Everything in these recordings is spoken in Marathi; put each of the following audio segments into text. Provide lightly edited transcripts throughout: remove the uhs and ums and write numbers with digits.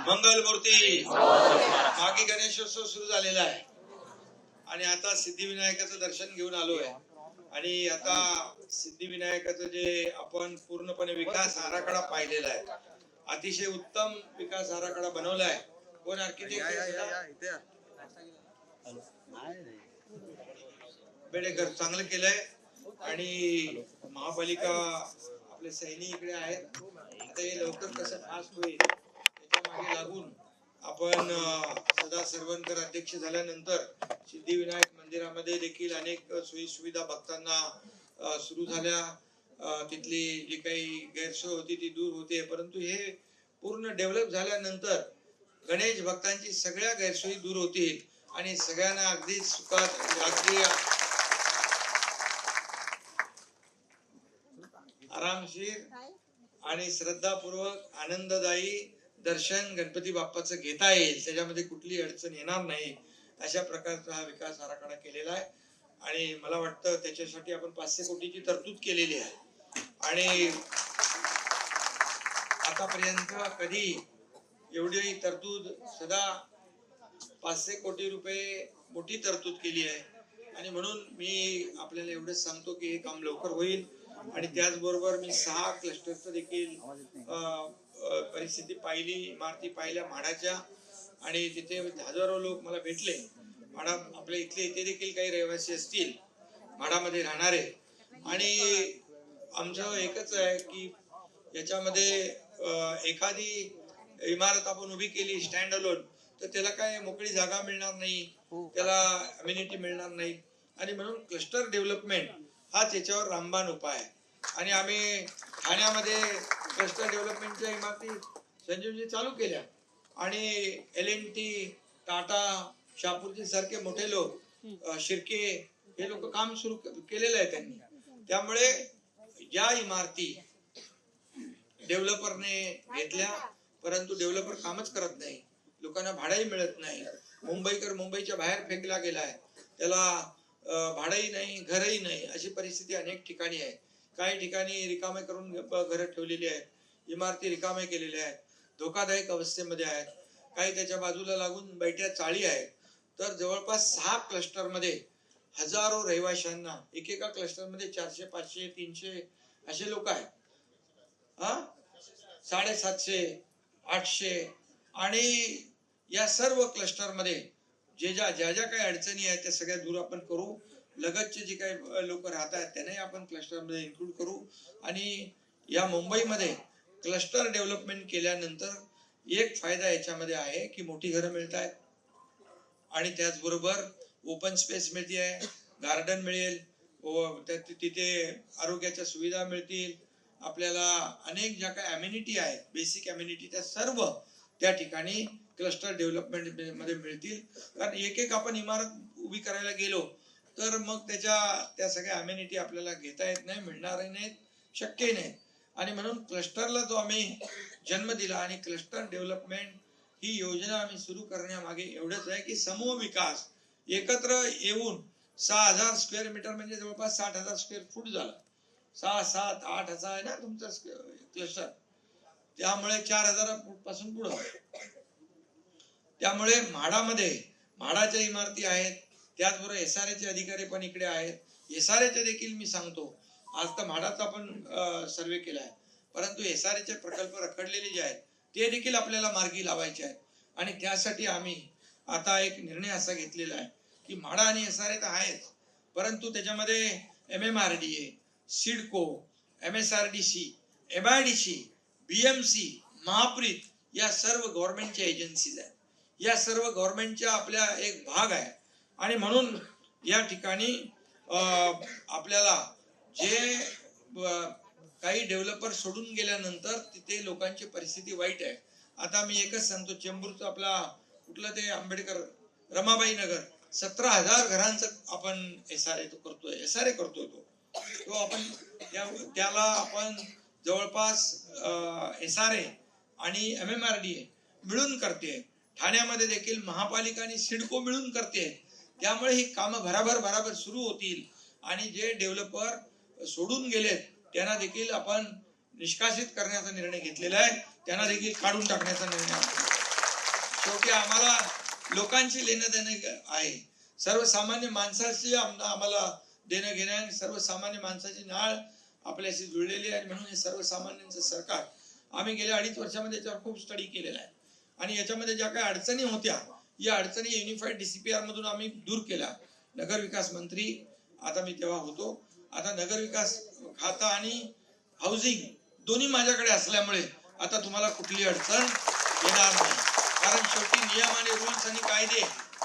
मंगलमूर्ती मागे गणेशोत्सव सुरू झालेला आहे आणि आता सिद्धिविनायकाचं दर्शन घेऊन आलोय आणि आता सिद्धिविनायकाचं जे आपण पूर्णपणे विकास आराखडा पाहिलेला आहे, अतिशय उत्तम विकास आराखडा बनवलाय. कोण आर्किटेक्ट? बेडेकर चांगलं केलंय आणि महापालिका आपले सैनिक इकडे आहेत. आता हे लवकर कसं फास्ट होईल त्याच्या मागे लागून आपण सदा सरवणकर अध्यक्ष झाल्यानंतर सिद्धिविनायक मंदिरामध्ये देखील अनेक सोयी सुविधा भक्तांना सुरू झाल्या. तिथली जी काही गैरसोय होती ती दूर होते, परंतु हे पूर्ण डेव्हलप झाल्यानंतर गणेश भक्तांची सगळ्या गैरसोयी दूर होतील आणि सगळ्यांना अगदी सुखात अगदी आरामशीर आणि श्रद्धापूर्वक आनंददायी दर्शन गणपती बाप्पाचं घेता येईल, त्याच्यामध्ये कुठली अडचण येणार नाही अशा प्रकारचा हा विकास आराखडा केलेला आहे. आणि मला वाटतं त्याच्यासाठी आपण 500 कोटीची तरतूद केलेली आहे आणि आतापर्यंत कधी एवढी तरतूद सदा 500 कोटी रुपये मोठी तरतूद केली आहे. आणि म्हणून मी आपल्याला एवढंच सांगतो की हे काम लवकर होईल. आणि त्याचबरोबर मी 6 क्लस्टरचं देखील परिस्थिती पाहिली, इमारती पाहिल्या म्हाडाच्या, आणि तिथे हजारो लोक मला भेटले. म्हाडा आपल्या इथले इथे देखील काही रहिवासी असतील म्हाडामध्ये राहणारे, आणि आमचं एकच आहे की याच्यामध्ये एखादी इमारत आपण उभी केली स्टँड अलोन तर त्याला काय मोकळी जागा मिळणार नाही, त्याला अम्युनिटी मिळणार नाही. आणि म्हणून क्लस्टर डेव्हलपमेंट हाच याच्यावर रामबाण उपाय आहे. आणि आम्ही ठाण्यामध्ये क्लस्टर डेव्हलपमेंटच्या इमारती संजीवजी चालू केल्या आणि LNT, टाटा, शापूरजी सारखे मोठे लोक, शिर्के, हे लोक काम सुरू केलेलं आहे त्यांनी. त्यामुळे या इमारती डेव्हलपरने घेतल्या, परंतु डेव्हलपर कामच करत नाही, लोकांना भाडंही मिळत नाही. मुंबईकर मुंबईच्या बाहेर फेकला गेलाय, त्याला भाडंही नाही, घरही नाही, अशी परिस्थिती अनेक ठिकाणी आहे. काही ठिकाणी रिकामे करून घरं ठेवलेली आहेत, इमारती रिकामे केलेल्या आहेत, धोकादायक अवस्थेमध्ये आहेत. काही त्याच्या बाजूला लागून बैठ्या चाळी आहेत. तर जवळपास 6 क्लस्टरमध्ये हजारो रहिवाशांना, एकेका क्लस्टरमध्ये 400, 500, 300 असे लोक आहेत. 750, 800. आणि या सर्व क्लस्टरमध्ये ज्या ज्या काही अडचणी आहेत त्या सगळ्या दूर आपण करू. लगतचे जे काही लोक राहत आहेत त्यांनाही आपण क्लस्टरमध्ये इन्क्लूड करू. आणि या मुंबईमध्ये क्लस्टर डेव्हलपमेंट केल्यानंतर एक फायदा याच्यामध्ये आहे की मोठी घरं मिळत आहेत आणि त्याचबरोबर ओपन स्पेस मिळते आहे, गार्डन मिळेल, तिथे आरोग्याच्या सुविधा मिळतील. आपल्याला अनेक ज्या काही अम्युनिटी आहेत, बेसिक अम्युनिटी, त्या सर्व त्या ठिकाणी क्लस्टर डेव्हलपमेंट मध्ये मिळतील. कारण एक आपण इमारत उभी करायला गेलो तर मग त्या सगळ्या अम्युनिटी आपल्याला घेता येत नाही, मिळणारही नाहीत, शक्यही नाही. आणि म्हणून क्लस्टरला जो आम्ही जन्म दिला आणि क्लस्टर डेव्हलपमेंट ही योजना आम्ही सुरू करण्यामागे एवढंच आहे की समूह विकास एकत्र येऊन 6000 स्क्वेअर मीटर म्हणजे जवळपास 60,000 स्क्वेअर फूट झाला. 6, 7, 8 असा आहे ना तुमचा क्लस्टर, त्यामुळे 4000 फूट पासून पुढं. त्यामुळे म्हाडाच्या इमारती आहेत, त्याचबरोबर SRA चे अधिकारी पण इकडे आहेत. SRA चे देखील मी सांगतो, आज तर म्हाडाचा आपण सर्वे केला आहे, परंतु SRA चे प्रकल्प रखडलेले जे आहेत ते देखील आपल्याला मार्गी लावायचे आहेत. आणि त्यासाठी आम्ही आता एक निर्णय असा घेतलेला आहे की म्हाडा आणि SRA तर आहेच, परंतु त्याच्यामध्ये MMRDA, CIDCO, MSRDC, MIDC, BMC, Mahapreet या सर्व गव्हर्नमेंटच्या एजन्सीज आहेत. या सर्व गव्हर्नमेंटच्या आपल्या एक भाग आहे. आणि म्हणून या ठिकाणी आपल्याला जे काही डेव्हलपर सोडून गेल्यानंतर तिथे लोकांची परिस्थिती वाईट आहे. आता मी एकच सांगतो, चेंबूरचा आपला कुठलं ते आंबेडकर रमाबाई नगर, 17,000 घरांचं आपण SRA करतोय तो आपण त्याला आपण जवळपास SRA आणि MMRDA मिळून करते. ठाण्यामध्ये देखील महापालिका आणि सिडको मिळून करते. त्यामुळे ही कामं भराभर सुरू होतील आणि जे डेव्हलपर सोडून गेलेत त्यांना देखील आपण निष्कासित करण्याचा निर्णय घेतलेला आहे, त्यांना देखील काढून टाकण्याचा निर्णय शेवटी आम्हाला लोकांशी लेणं देणं आहे, सर्वसामान्य माणसाशी आम्हाला देणं घेणं आहे. सर्वसामान्य माणसाची नाळ आपल्याशी जुळलेली आहे. म्हणून हे सर्वसामान्यांचं सरकार आम्ही गेल्या 2.5 वर्षामध्ये याच्यावर खूप स्टडी केलेला आहे. आणि याच्यामध्ये ज्या काही अडचणी होत्या, या अडचणी युनिफाईड DCPR मधून आम्ही दूर केल्या. नगर विकास मंत्री आता मी तेव्हा होतो. आता नगर विकास खाता आणि हाऊसिंग दोन्ही माझ्याकडे असल्यामुळे आता तुम्हाला कुठली अडचण येणार नाही. कारण शेवटी नियम आणि रूल्स आणि कायदे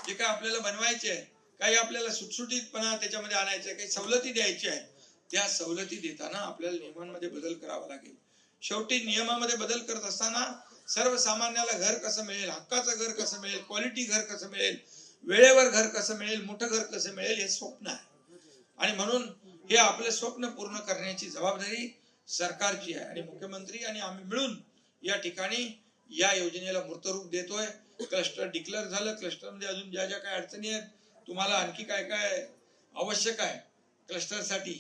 जे काय आपल्याला बनवायचे आहे, काही आपल्याला सुटसुटीतपणा त्याच्यामध्ये आणायचे, काही सवलती द्यायच्या आहेत, त्या सवलती देताना आपल्याला नियमांमध्ये बदल करावा लागेल. शेवटी नियमामध्ये बदल करत असताना सर्वसामान्याला घर कसं मिळेल, हक्काचं घर कसं मिळेल, क्वालिटी घर कसं मिळेल, वेळेवर घर कसं मिळेल, मोठं घर कसं मिळेल, हे स्वप्न आहे. आणि म्हणून हे आपले स्वप्न पूर्ण करण्याची जबाबदारी सरकारची आहे. आणि मुख्यमंत्री आणि आम्ही मिळून या ठिकाणी या योजनेला मूर्तरूप देतोय. क्लस्टर डिक्लेअर झालं. क्लस्टरमध्ये अजून ज्या ज्या काही अडचणी आहेत, तुम्हाला आणखी काय काय आवश्यक आहे क्लस्टरसाठी,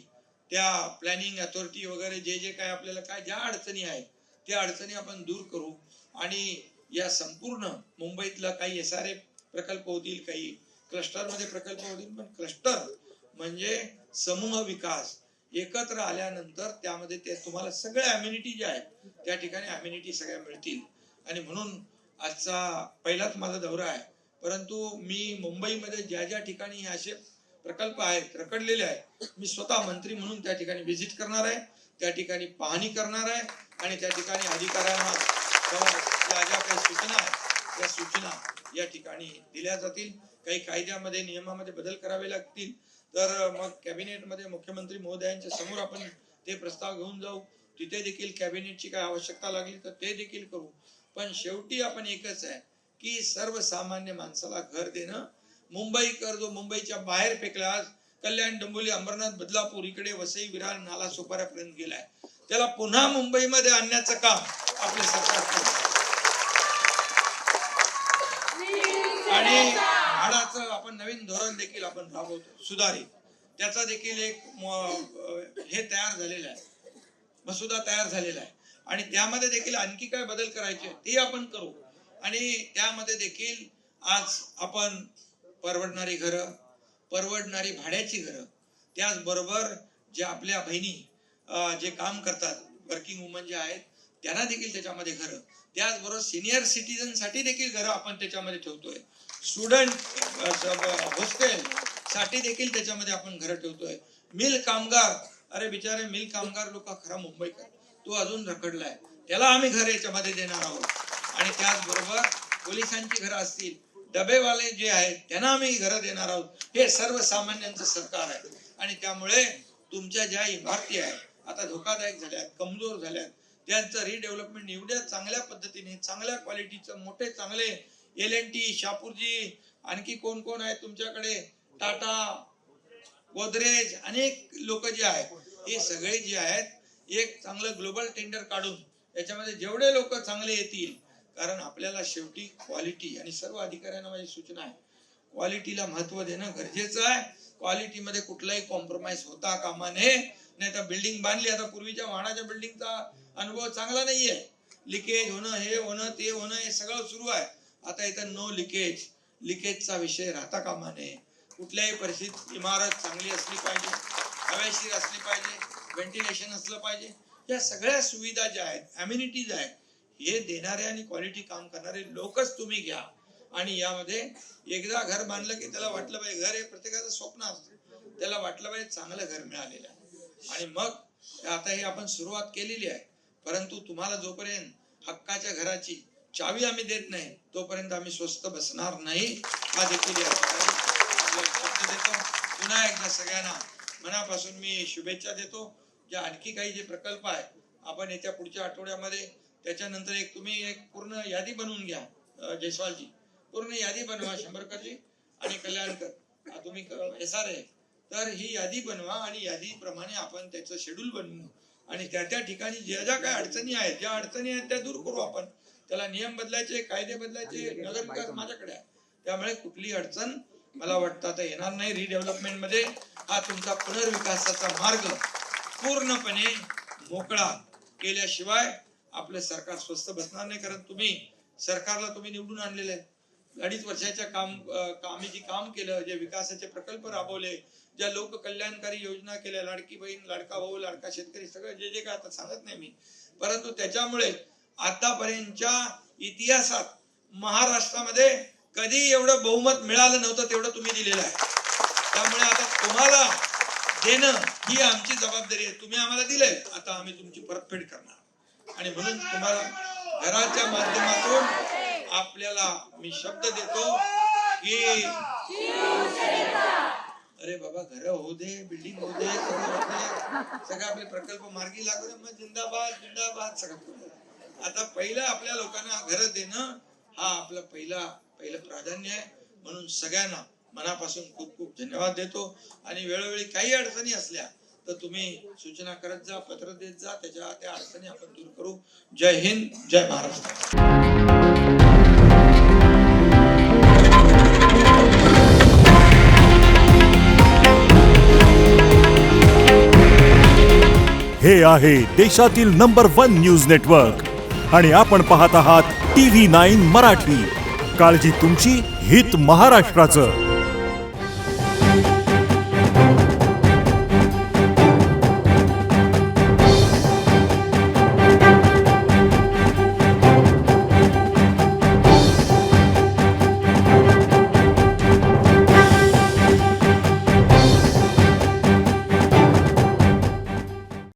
त्या प्लॅनिंग अथॉरिटी वगैरे जे जे काय आपल्याला काय ज्या अडचणी आहेत त्या अडचणी आपण दूर करू. आणि या संपूर्ण मुंबईतला काही SRA प्रकल्प होतील, काही क्लस्टरमध्ये प्रकल्प होतील. पण क्लस्टर म्हणजे समूह विकास. एकत्र आल्यानंतर त्यामध्ये ते तुम्हाला सगळ्या अम्युनिटी ज्या आहेत त्या ठिकाणी अम्युनिटी सगळ्या मिळतील. आणि म्हणून आजचा पहिलाच माझा दौरा आहे. परंतु मी मुंबईमध्ये ज्या ज्या ठिकाणी असे प्रकल्प आहेत, रखडलेले आहेत, मी स्वतः मंत्री म्हणून त्या ठिकाणी व्हिजिट करणार आहे, त्या ठिकाणी पाहणी करणार आहे. आणि त्या ठिकाणी अधिकाऱ्यांना ज्या काही सूचना आहेत त्या सूचना या ठिकाणी दिल्या जातील. काही कायद्यामध्ये नियमामध्ये बदल करावे लागतील तर मग कॅबिनेटमध्ये मुख्यमंत्री महोदयांच्या समोर आपण ते प्रस्ताव घेऊन जाऊ. तिथे देखील कॅबिनेटची काय आवश्यकता लागली तर ते देखील करू. पण शेवटी आपण एकच आहे की सर्वसामान्य माणसाला घर देणं. मुंबईकर जो मुंबईच्या बाहेर फेकला, आज कल्याण, डोंबिवली, अंबरनाथ, बदलापूर, इकडे वसई, विरार, नाला सोपाऱ्यापर्यंत गेलाय, त्याला पुन्हा मुंबईमध्ये आणण्याचं काम आपले सरकार करते. आणि भाडाचं आपण नवीन धोरण देखील आपण राबवतो, सुधारित. त्याचा देखील एक हे तयार झालेला आहे, मसुदा तयार झालेला आहे. आणि त्यामध्ये देखील आणखी काय बदल करायचे ते आपण करू. आणि त्यामध्ये देखील आज आपण परवडणारी घरं, परवडणारी भाड्याची घरं, त्याचबरोबर जे आपल्या बहिणी जे काम करतात, वर्किंग वुमन जे आहेत, त्यांना देखील त्याच्यामध्ये घरं, त्याचबरोबर सिनियर सिटीजन साठी देखील घरं आपण त्याच्यामध्ये ठेवतोय. स्टुडंट हॉस्टेल साठी देखील त्याच्यामध्ये आपण घरं ठेवतोय. मिल कामगार, अरे बिचारे मिल कामगार लोक खरा मुंबईकर, तो अजून रखडलाय, त्याला आम्ही घर याच्यामध्ये देणार आहोत. आणि त्याचबरोबर पोलिसांची घरं असतील, डबेवाले जे आहेत त्यांना आम्ही घरं देणार आहोत. हे सर्वसामान्यांचं सरकार आहे. आणि त्यामुळे तुमच्या ज्या इमारती आहेत आता धोकादायक झाल्यात, कमजोर झाल्यात, त्यांचं रिडेव्हलपमेंट एवढ्या चांगल्या पद्धतीने, चांगल्या क्वालिटीचं, मोठे चांगले L&T, शापूरजी, आणखी कोण कोण आहेत तुमच्याकडे, टाटा, गोदरेज, अनेक लोक जे आहेत, हे सगळे जे आहेत एक चांगलं ग्लोबल टेंडर काढून याच्यामध्ये जेवढे लोक चांगले येतील, कारण आपल्याला शेवटी क्वालिटी, आणि सर्व अधिकाऱ्यांना माझी सूचना आहे, क्वालिटीला महत्व देणं गरजेचं आहे. क्वालिटीमध्ये कुठलाही कॉम्प्रोमाइज होता कामा नये. नाही तर बिल्डिंग बांधली, आता पूर्वीच्या म्हाडाच्या बिल्डिंगचा अनुभव चांगला नाहीये, लिकेज होणं, हे होणं, ते होणं, हे सगळं सुरू आहे. आता इथं नो लिकेज, लिकेजचा विषय राहता कामा नये. कुठल्याही परिस्थितीत इमारत चांगली असली पाहिजे, हवेशीर असली पाहिजे, व्हेंटिलेशन असलं पाहिजे. या सगळ्या सुविधा ज्या आहेत, अम्युनिटीज आहेत, हे देणारे आणि क्वालिटी काम करणारे लोकच तुम्ही घ्या. आणि यामध्ये एकदा घर बांधलं की त्याला वाटलं पाहिजे, घर हे प्रत्येकाचं स्वप्न असतं, त्याला वाटलं पाहिजे चांगलं घर मिळालेलं आहे. आणि मग आता हे आपण सुरुवात केलेली आहे. परंतु तुम्हाला जोपर्यंत हक्काच्या घराची चावी आम्ही देत नाही तोपर्यंत आम्ही स्वस्त बसणार नाही. हा देखील देतो. पुन्हा एकदा सगळ्यांना मनापासून मी शुभेच्छा देतो. ज्या आणखी काही जे प्रकल्प आहे आपण येत्या पुढच्या आठवड्यामध्ये, त्याच्यानंतर एक तुम्ही एक पूर्ण यादी बनवून घ्या, जयस्वालजी पूर्ण यादी बनवा, शंभरकरजी आणि कल्याणकर, तुम्ही SRA, तर ही यादी बनवा आणि यादीप्रमाणे आपण त्याचं शेड्यूल बनवू. आणि त्या त्या ठिकाणी ज्या ज्या काही अडचणी आहेत, ज्या अडचणी आहेत त्या दूर करू आपण. त्याला नियम बदलायचे, कायदे बदलायचे, नगर विकास माझ्याकडे आहे. त्यामुळे कुठली अडचण मला वाटतं आता येणार नाही. रिडेव्हलपमेंट मध्ये हा तुमचा पुनर्विकासाचा मार्ग पूर्णपणे मोकळा केल्याशिवाय आपलं सरकार स्वस्त बसणार नाही. कारण तुम्ही सरकारला तुम्ही निवडून आणलेलं आहे. अडीच वर्षाच्या आम्ही जे काम केलं, जे विकासाचे प्रकल्प राबवले, ज्या लोक कल्याणकारी योजना केल्या, लाडकी बहीण, लाडका भाऊ, लाडका शेतकरी, सगळं जे काय आता सांगत नाही मी, परंतु त्याच्यामुळे आतापर्यंतच्या इतिहासात महाराष्ट्रामध्ये कधी एवढं बहुमत मिळालं नव्हतं तेवढं तुम्ही दिलेलं आहे. त्यामुळे आता तुम्हाला देणं ही आमची जबाबदारी आहे. तुम्ही आम्हाला दिलंय, आता आम्ही तुमची परतफेड करणार. आणि म्हणून तुम्हाला घराच्या माध्यमातून आपल्याला मी शब्द देतो की अरे बाबा, घर होऊ दे, बिल्डिंग होऊ दे, सगळे आपले प्रकल्प मार्गी लागू दे, मग जिंदाबाद जिंदाबाद सगळं. आता पहिलं आपल्या लोकांना घर देणं हा आपलं पहिलं प्राधान्य आहे. म्हणून सगळ्यांना मनापासून खूप खूप धन्यवाद देतो. आणि वेळोवेळी काही अडचणी असल्या तर तुम्ही सूचना करत जा, पत्र देत जा, त्या अडचणी आपण दूर करू. जय हिंद, जय महाराष्ट्र. हे आहे देशातील नंबर 1 न्यूज नेटवर्क आणि आपण पाहत आहात TV9 मराठी. काळजी तुमची, हित महाराष्ट्राचं.